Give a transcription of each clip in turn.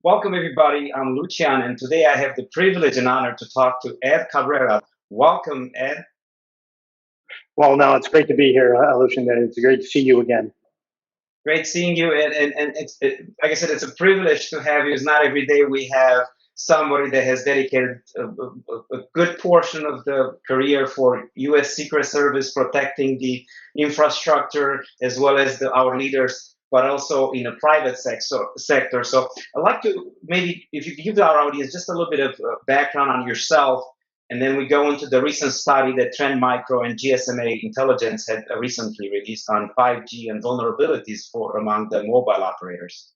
Welcome, everybody. I'm Lucian, and today I have the privilege and honor to talk to Ed Cabrera. Welcome, Ed. Well, no, it's great to be here, Lucian. It's great to see you again. Great seeing you. And like I said, it's a privilege to have you. It's not every day we have somebody that has dedicated a good portion of the career for U.S. Secret Service, protecting the infrastructure as well as our leaders, but also in the private sector. So I'd like to maybe, if you give our audience just a little bit of background on yourself, and then we go into the recent study that Trend Micro and GSMA Intelligence had recently released on 5G and vulnerabilities for among the mobile operators.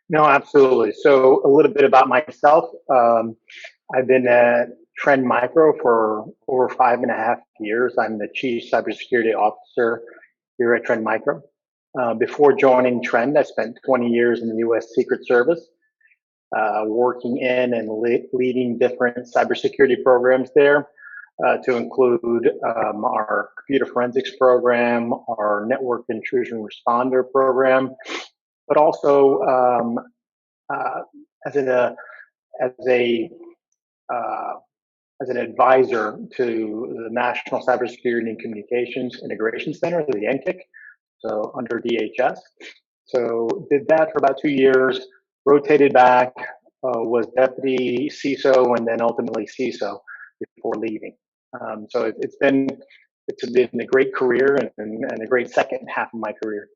No, absolutely. So a little bit about myself. I've been at Trend Micro for over 5.5 years. I'm the Chief Cybersecurity Officer here at Trend Micro. Before joining Trend, I spent 20 years in the U.S. Secret Service, working in and leading different cybersecurity programs there, to include our computer forensics program, our network intrusion responder program, but also as an as a as an advisor to the National Cybersecurity and Communications Integration Center, the NCIC, so under DHS. So did that for about 2 years, rotated back, was deputy CISO, and then ultimately CISO before leaving. So it's been a great career and a great second half of my career.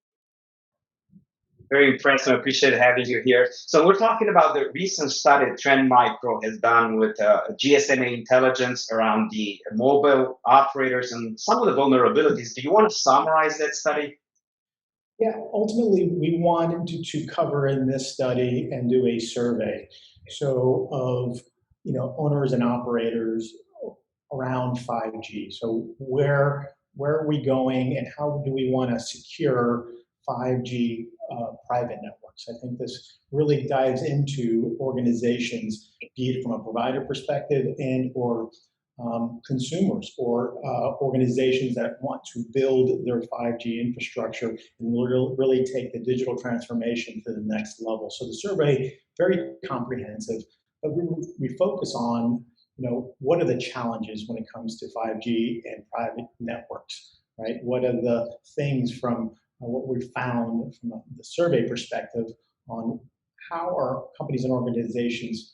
Very impressive. I appreciate having you here. So we're talking about the recent study Trend Micro has done with GSMA Intelligence around the mobile operators and some of the vulnerabilities. Do you want to summarize that study? Yeah, ultimately, we wanted to cover in this study and do a survey, so of owners and operators around 5G. So where are we going, and how do we want to secure 5G private networks? I think this really dives into organizations, be it from a provider perspective and or consumers or organizations that want to build their 5G infrastructure and really take the digital transformation to the next level. So the survey, very comprehensive, but we focus on what are the challenges when it comes to 5G and private networks, right? What are the things from what we found from the survey perspective on how are companies and organizations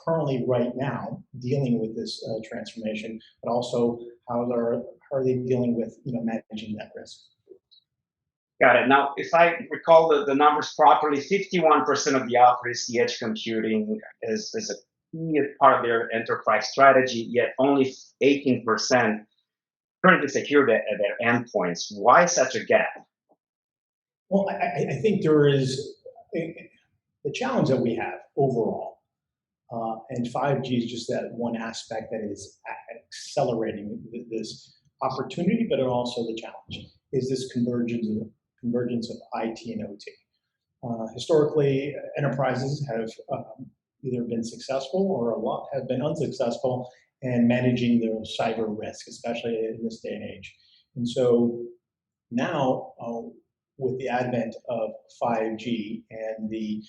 currently right now dealing with this transformation, but also how are they dealing with managing that risk. Got it. Now, if I recall the numbers properly, 51% of the operators see edge computing as a key part of their enterprise strategy, yet only 18% currently secure their endpoints. Why such a gap? Well, I think there is the challenge that we have overall, and 5G is just that one aspect that is accelerating this opportunity, but also the challenge is this convergence of IT and OT. Historically, enterprises have either been successful or a lot have been unsuccessful in managing their cyber risk, especially in this day and age. And so now, with the advent of 5G and the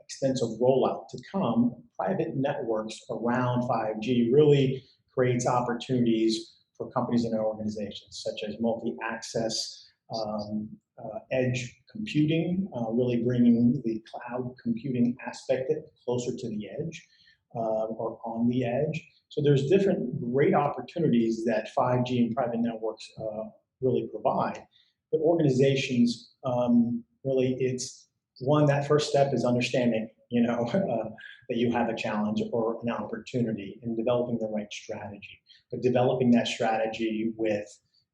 extensive rollout to come, private networks around 5G really creates opportunities for companies and organizations, such as multi-access, edge computing, really bringing the cloud computing aspect closer to the edge or on the edge. So there's different great opportunities that 5G and private networks really provide. But organizations, really, it's one, that first step is understanding, that you have a challenge or an opportunity in developing the right strategy, but developing that strategy with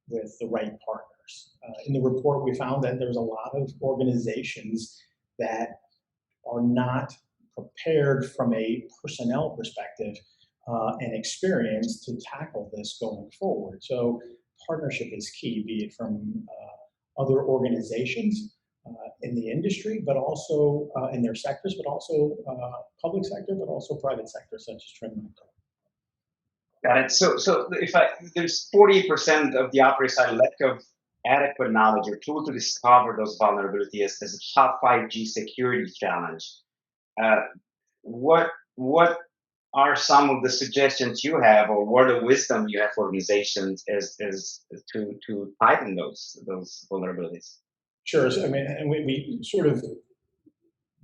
the right partners. In the report, we found that there's a lot of organizations that are not prepared from a personnel perspective and experience to tackle this going forward. So partnership is key, be it from other organizations in the industry, but also in their sectors, but also public sector, but also private sector, such as Trend Micro. Got it. So if there's 40% of the operators are lack of adequate knowledge or tool to discover those vulnerabilities as a top 5G security challenge. Uh, what are some of the suggestions you have, or what the wisdom you have for organizations is to tighten those vulnerabilities? Sure. So, I mean, and we sort of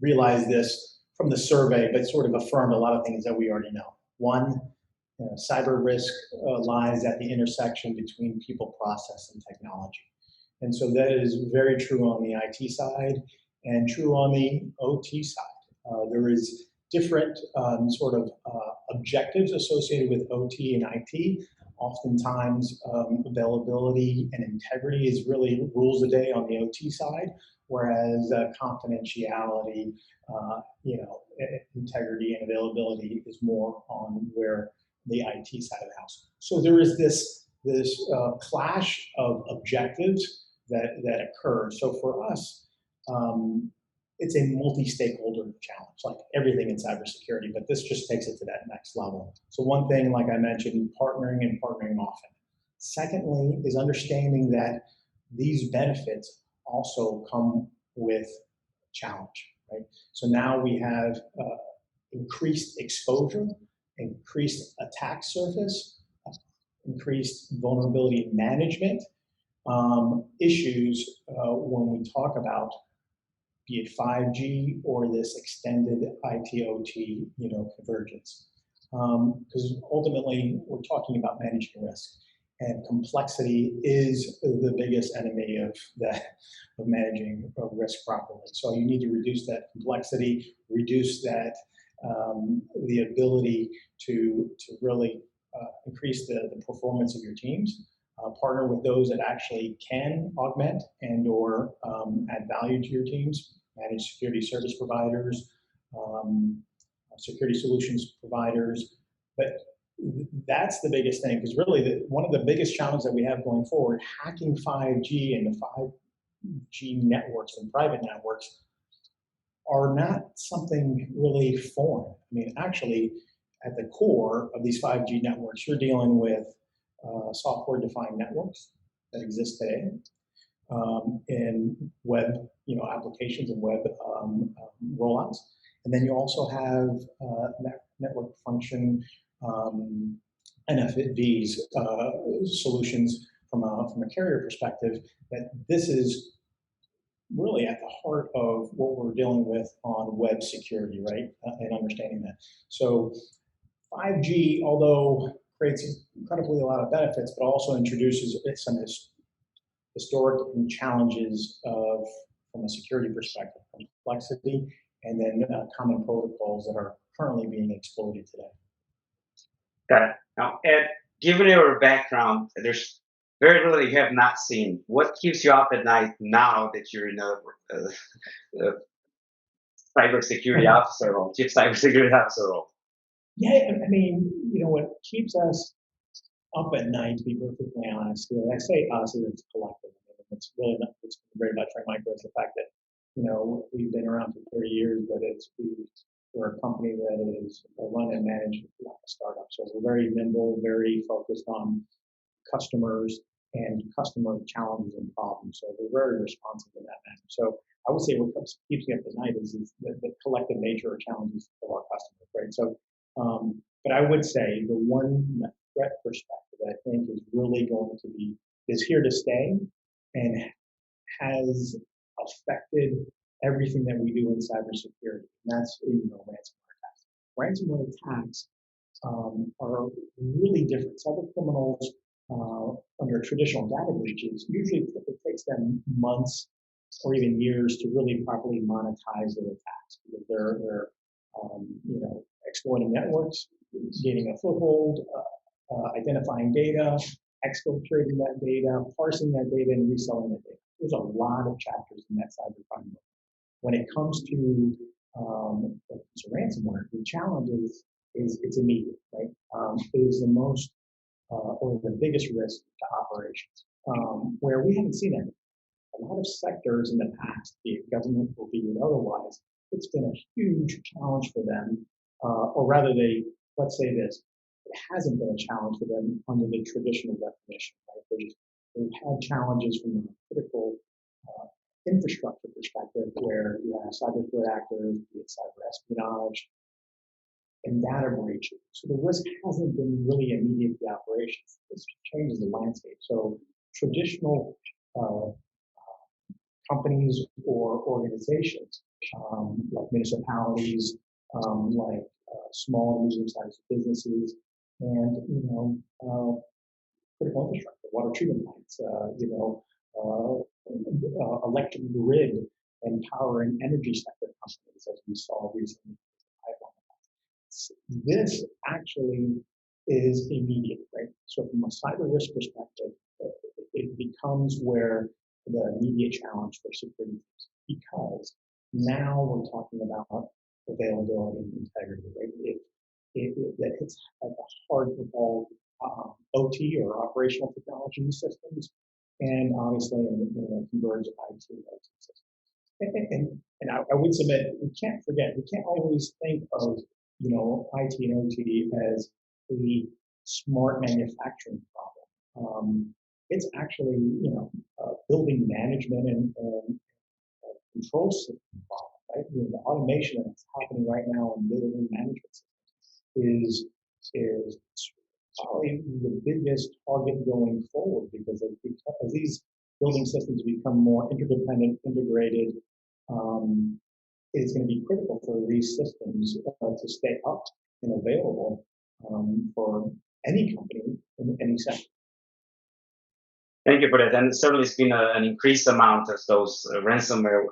realized this from the survey, but sort of affirmed a lot of things that we already know. One, cyber risk lies at the intersection between people, process, and technology. And so that is very true on the IT side and true on the OT side. There is different sort of objectives associated with OT and IT. Oftentimes, availability and integrity is really rules the day on the OT side, whereas confidentiality, integrity and availability is more on where the IT side of the house. So there is this clash of objectives that occurs. So for us, it's a multi-stakeholder challenge, like everything in cybersecurity, but this just takes it to that next level. So one thing, like I mentioned, partnering and partnering often. Secondly, is understanding that these benefits also come with challenge, right? So now we have increased exposure, increased attack surface, increased vulnerability management issues when we talk about be it 5G or this extended IT/OT, convergence. Because ultimately, we're talking about managing risk, and complexity is the biggest enemy of managing risk properly. So you need to reduce that complexity, reduce that the ability to really increase the performance of your teams. Partner with those that actually can augment and or add value to your teams, managed security service providers, security solutions providers. But that's the biggest thing, because really one of the biggest challenges that we have going forward, hacking 5G and the 5G networks and private networks are not something really foreign. I mean, actually, at the core of these 5G networks, you're dealing with software-defined networks that exist today in web, applications and web rollouts, and then you also have network function NFVs solutions from a carrier perspective. That this is really at the heart of what we're dealing with on web security, right? And understanding that. So 5G, although creates incredibly a lot of benefits, but also introduces some historic challenges from a security perspective, complexity, and then common protocols that are currently being exploited today. Got it. Now, Ed, given your background, there's very little you have not seen. What keeps you up at night now that you're in a cybersecurity officer role, chief cybersecurity officer role? Yeah, I mean, what keeps us up at night, to be perfectly honest, I say us, it's collective. It's really not what's great about Trend Micro is the fact that, we've been around for 30 years, but we're a company that is run and managed like a startup. So we're very nimble, very focused on customers and customer challenges and problems. So we're very responsive in that manner. So I would say what keeps me up at night is the collective nature or challenges of our customers, right? So, but I would say the one threat perspective that I think is really is here to stay and has affected everything that we do in cybersecurity. And that's, ransomware attacks. Ransomware attacks are really different. Cyber criminals under traditional data breaches, usually it takes them months or even years to really properly monetize their attacks, because they're exploiting networks, gaining a foothold, identifying data, exfiltrating that data, parsing that data, and reselling that data. There's a lot of chapters in that cybercrime book. When it comes to ransomware, the challenge is it's immediate, right? It is the most or the biggest risk to operations, where we haven't seen it. A lot of sectors in the past, be it government or be it otherwise, it's been a huge challenge for them, or rather, let's say this, it hasn't been a challenge for them under the traditional definition, right? They've had challenges from a critical infrastructure perspective where you have cyber threat actors, be it cyber espionage, and data breaches. So the risk hasn't been really immediate to the operations. This changes the landscape. So traditional companies or organizations, like municipalities, like small and medium-sized businesses, and critical infrastructure, water treatment plants, electric grid and power and energy sector companies, as we saw recently. This actually is immediate, right? So from a cyber risk perspective, it becomes where the immediate challenge for security teams, because now we're talking about availability and integrity, right? That hits at the heart of all OT or operational technology systems, and obviously in converged IT and OT systems. And I would submit, we can't forget, we can't always think of IT and OT as a smart manufacturing problem. It's actually building management and control system problem, right? The automation that's happening right now in building management systems is probably the biggest target going forward, because as these building systems become more interdependent, integrated, it's going to be critical for these systems to stay up and available for any company in any sector. Thank you for that. And certainly, it's been an increased amount of those ransomware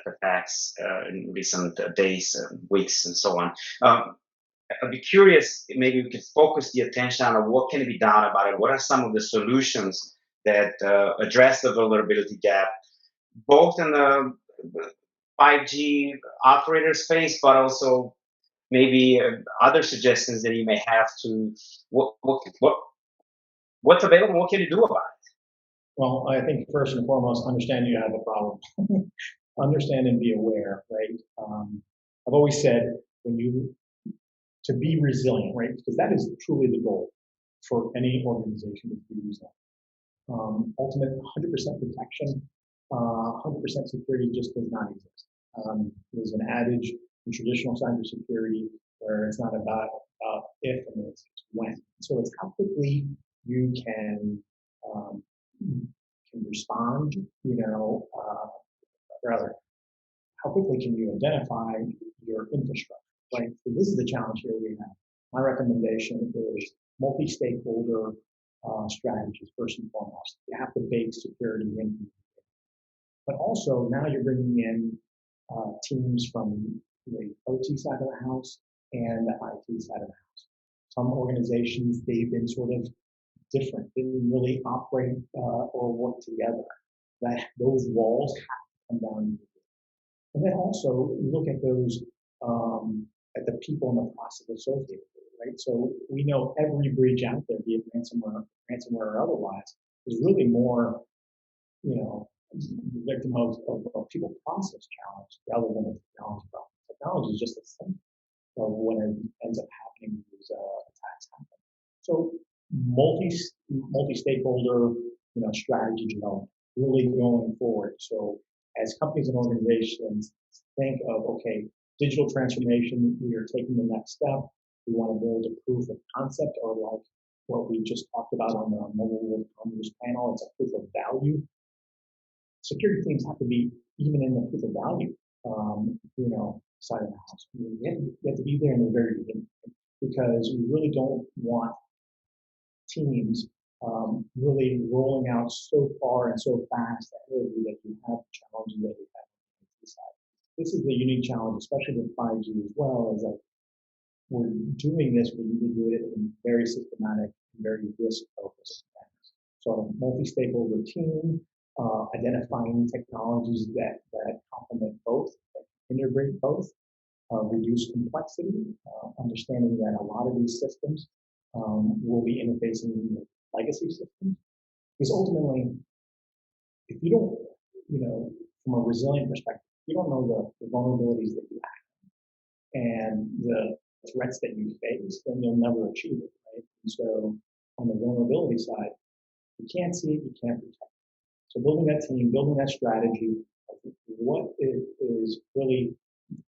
attacks in recent days, weeks, and so on. I'd be curious, maybe we could focus the attention on what can be done about it. What are some of the solutions that address the vulnerability gap, both in the 5G operator space, but also maybe other suggestions that you may have to what's available? What can you do about it? Well, I think first and foremost, understand you have a problem. Understand and be aware, right? I've always said to be resilient, right? Because that is truly the goal for any organization, to be resilient. Ultimate 100% protection, 100% security just does not exist. There's an adage in traditional cybersecurity where it's not about if and it's when. So it's how quickly you can respond, rather, how quickly can you identify your infrastructure, right? So this is the challenge here we have. My recommendation is multi-stakeholder strategies, first and foremost. You have to bake security in. But also, now you're bringing in teams from the OT side of the house and the IT side of the house. Some organizations, they've been sort of different, didn't really operate or work together. That those walls have to come down. And then also look at those at the people in the process associated with it, right? So we know every breach out there, be it ransomware or otherwise, is really more, the victim of people process challenge rather than a technology problem. Technology is just a symptom of what ends up happening when these attacks happen. So multi-stakeholder, strategy development really going forward. So as companies and organizations think of, okay, digital transformation, we are taking the next step. We want to build a proof of concept, or like what we just talked about on the Mobile World Commerce panel, it's a proof of value. Security teams have to be even in the proof of value, side of the house. You have to be there in the very beginning, because we really don't want teams really rolling out so far and so fast ahead that you have challenges that we have on the side. This is the unique challenge, especially with 5G as well, is that we're doing this, we need to do it in very systematic and very risk-focused manner. So a multi-stakeholder team, identifying technologies that complement both, that integrate both, reduce complexity, understanding that a lot of these systems will be interfacing with legacy systems. Because ultimately, if you don't, from a resilient perspective, you don't know the vulnerabilities that you have and the threats that you face, then you'll never achieve it, right? And so on the vulnerability side, You can't see it, you can't protect it. So building that team, building that strategy, what is really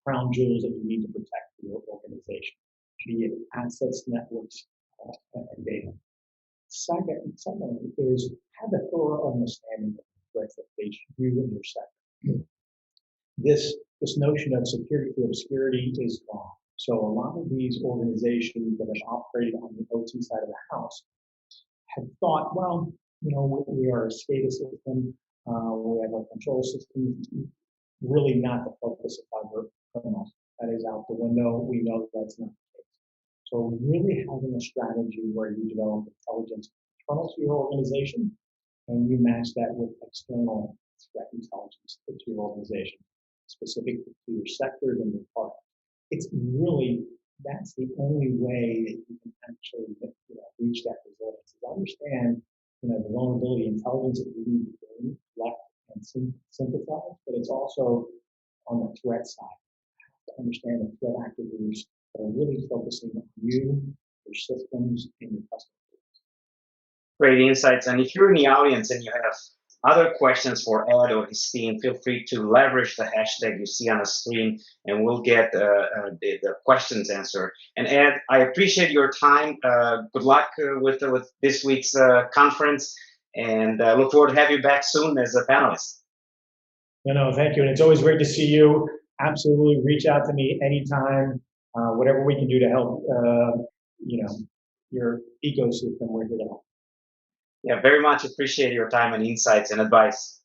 crown jewels that you need to protect for your organization, be it assets, networks, and data. Second is have a thorough understanding of the threats that face you and your sector. This notion of security through obscurity is gone. So a lot of these organizations that have operated on the OT side of the house have thought, well, we are a SCADA system, we have a control system, really not the focus of cyber criminals. That is out the window. We know that that's not the case. So really having a strategy where you develop intelligence internal to your organization and you match that with external threat intelligence to your organization, specific to your sectors and your partners. It's really, that's the only way that you can actually reach that resilience. Is understand the vulnerability intelligence that you need to gain, collect, and synthesize, but it's also on the threat side. You have to understand the threat actors that are really focusing on you, your systems, and your customers. Great insights. And if you're in the audience and you have other questions for Ed or his team, feel free to leverage the hashtag you see on the screen, and we'll get the questions answered. And Ed, I appreciate your time. Good luck with this week's conference, and look forward to have you back soon as a panelist. No, thank you. And it's always great to see you. Absolutely, reach out to me anytime. Whatever we can do to help, your ecosystem, we're here to help. Yeah, very much appreciate your time and insights and advice.